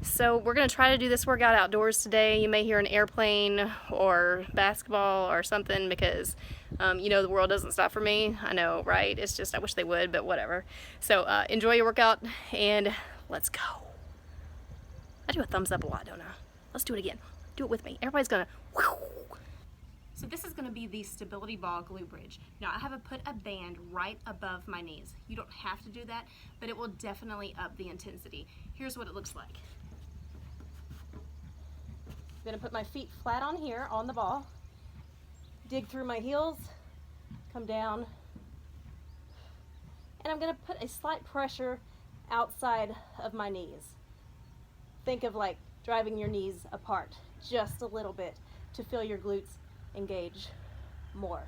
So we're gonna try to do this workout outdoors today. You may hear an airplane or basketball or something because you know the world doesn't stop for me. I know, right? It's just I wish they would, but whatever. So enjoy your workout and let's go. I do a thumbs up a lot, don't I? Let's do it again. Do it with me. Everybody's gonna whew. So this is gonna be the stability ball glute bridge. Now I have put a band right above my knees. You don't have to do that, but it will definitely up the intensity. Here's what it looks like. I'm gonna put my feet flat on here on the ball, dig through my heels, come down, and I'm gonna put a slight pressure outside of my knees. Think of like driving your knees apart just a little bit to feel your glutes engage more.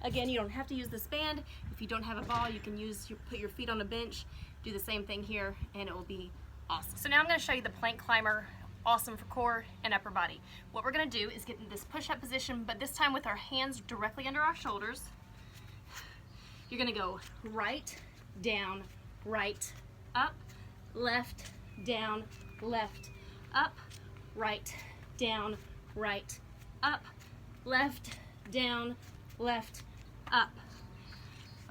Again, you don't have to use this band. If you don't have a ball, you can put your feet on a bench, do the same thing here, and it will be awesome. So now I'm gonna show you the plank climber. Awesome for core and upper body. What we're gonna do is get in this push-up position, but this time with our hands directly under our shoulders. You're gonna go right, down, right, up, left, down, left, up, right, down, right, up, left, down, left, up.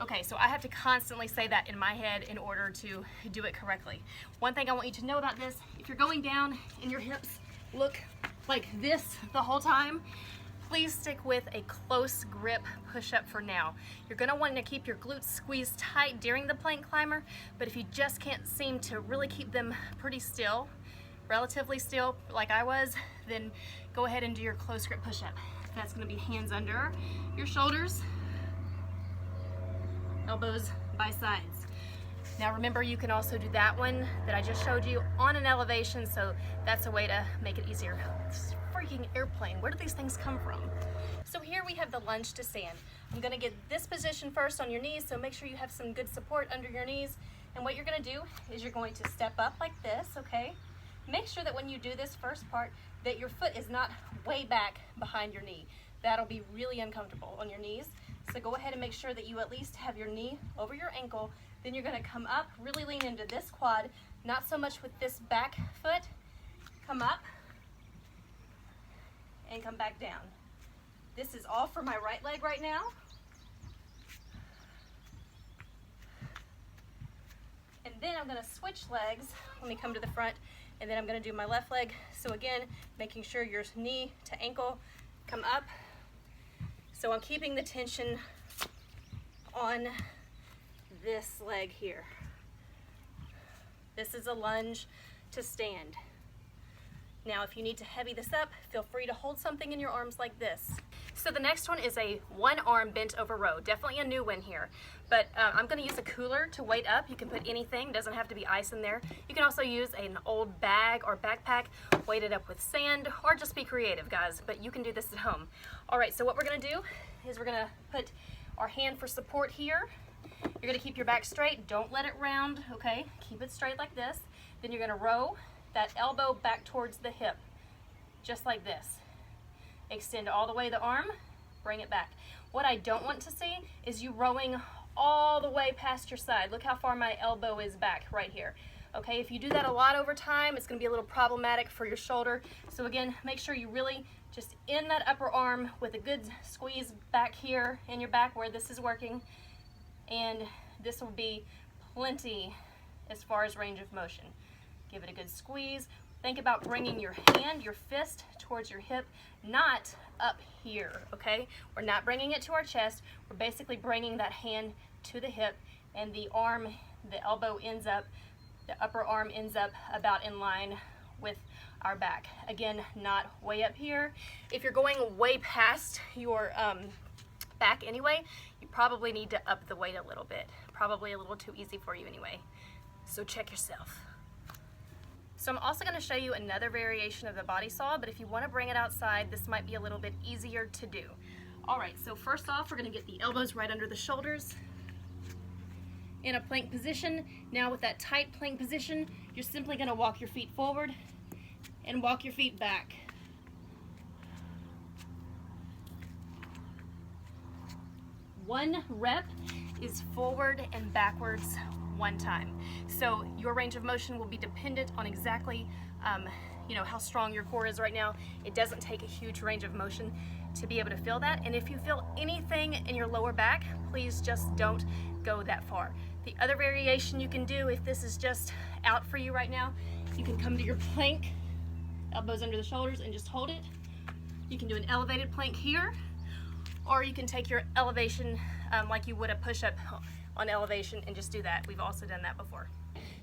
Okay, so I have to constantly say that in my head in order to do it correctly. One thing I want you to know about this, if you're going down and your hips look like this the whole time, please stick with a close grip push-up for now. You're gonna want to keep your glutes squeezed tight during the plank climber, but if you just can't seem to really keep them pretty still, relatively still like I was, then go ahead and do your close grip push-up. That's gonna be hands under your shoulders, elbows by sides. Now remember, you can also do that one that I just showed you on an elevation, so that's a way to make it easier. This freaking airplane, where do these things come from? So here we have the lunge to stand. I'm gonna get this position first on your knees, so make sure you have some good support under your knees. And what you're gonna do is you're going to step up like this, okay? Make sure that when you do this first part, that your foot is not way back behind your knee. That'll be really uncomfortable on your knees. So go ahead and make sure that you at least have your knee over your ankle. Then you're gonna come up, really lean into this quad, not so much with this back foot. Come up and come back down. This is all for my right leg right now. And then I'm gonna switch legs. Let me come to the front, and then I'm gonna do my left leg. So again, making sure your knee to ankle come up. So I'm keeping the tension on this leg here. This is a lunge to stand. Now, if you need to heavy this up, feel free to hold something in your arms like this. So the next one is a one arm bent over row. Definitely a new one here. But I'm gonna use a cooler to weight up. You can put anything, doesn't have to be ice in there. You can also use an old bag or backpack, weight it up with sand, or just be creative, guys. But you can do this at home. All right, so what we're gonna do is we're gonna put our hand for support here. You're gonna keep your back straight, don't let it round, okay? Keep it straight like this. Then you're gonna row that elbow back towards the hip, just like this. Extend all the way the arm, bring it back. What I don't want to see is you rowing all the way past your side. Look how far my elbow is back right here. Okay, if you do that a lot over time, it's gonna be a little problematic for your shoulder. So again, make sure you really just in that upper arm with a good squeeze back here in your back where this is working. And this will be plenty as far as range of motion. Give it a good squeeze. Think about bringing your hand, your fist towards your hip, not up here, okay? We're not bringing it to our chest. We're basically bringing that hand to the hip, and the arm, the elbow ends up, the upper arm ends up about in line with our back. Again, not way up here. If you're going way past your back anyway, you probably need to up the weight a little bit. Probably a little too easy for you anyway. So check yourself. So I'm also going to show you another variation of the body saw, but if you want to bring it outside, this might be a little bit easier to do. All right, so first off, we're going to get the elbows right under the shoulders in a plank position. Now with that tight plank position, you're simply going to walk your feet forward and walk your feet back. One rep is forward and backwards one time. So your range of motion will be dependent on exactly you know, how strong your core is right now. It doesn't take a huge range of motion to be able to feel that. And if you feel anything in your lower back, please just don't go that far. The other variation you can do, if this is just out for you right now, you can come to your plank, elbows under the shoulders, and just hold it. You can do an elevated plank here, or you can take your elevation like you would a push-up on elevation and just do that. We've also done that before.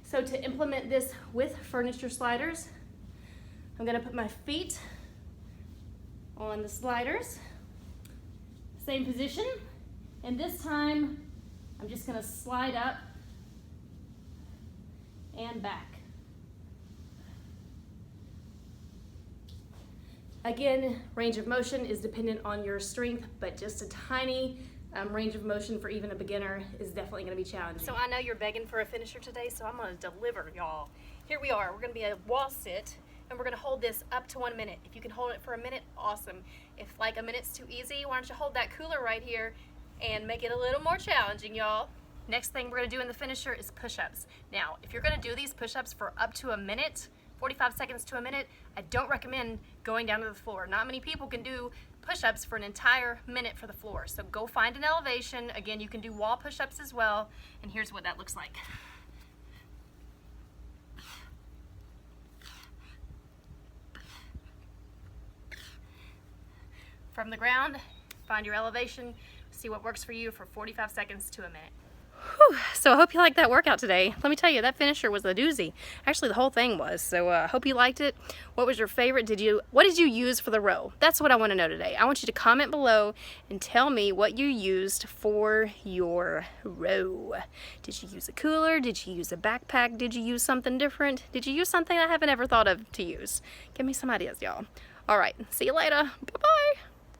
So to implement this with furniture sliders, I'm gonna put my feet on the sliders, same position, and this time I'm just gonna slide up and back. Again, range of motion is dependent on your strength, but just a tiny range of motion for even a beginner is definitely gonna be challenging. So I know you're begging for a finisher today, so I'm gonna deliver, y'all. Here we are, we're gonna be a wall sit, and we're gonna hold this up to 1 minute. If you can hold it for a minute, awesome. If like a minute's too easy, why don't you hold that cooler right here and make it a little more challenging, y'all. Next thing we're gonna do in the finisher is push-ups. Now, if you're gonna do these push-ups for up to a minute, 45 seconds to a minute, I don't recommend going down to the floor. Not many people can do push-ups for an entire minute for the floor. So go find an elevation. Again, you can do wall push-ups as well. And here's what that looks like. From the ground, find your elevation, see what works for you for 45 seconds to a minute. Whew. So I hope you liked that workout today. Let me tell you, that finisher was a doozy. Actually, the whole thing was. So I hope you liked it. What was your favorite? What did you use for the row? That's what I want to know today. I want you to comment below and tell me what you used for your row. Did you use a cooler? Did you use a backpack? Did you use something different? Did you use something I haven't ever thought of to use? Give me some ideas, y'all. All right, see you later. Bye-bye.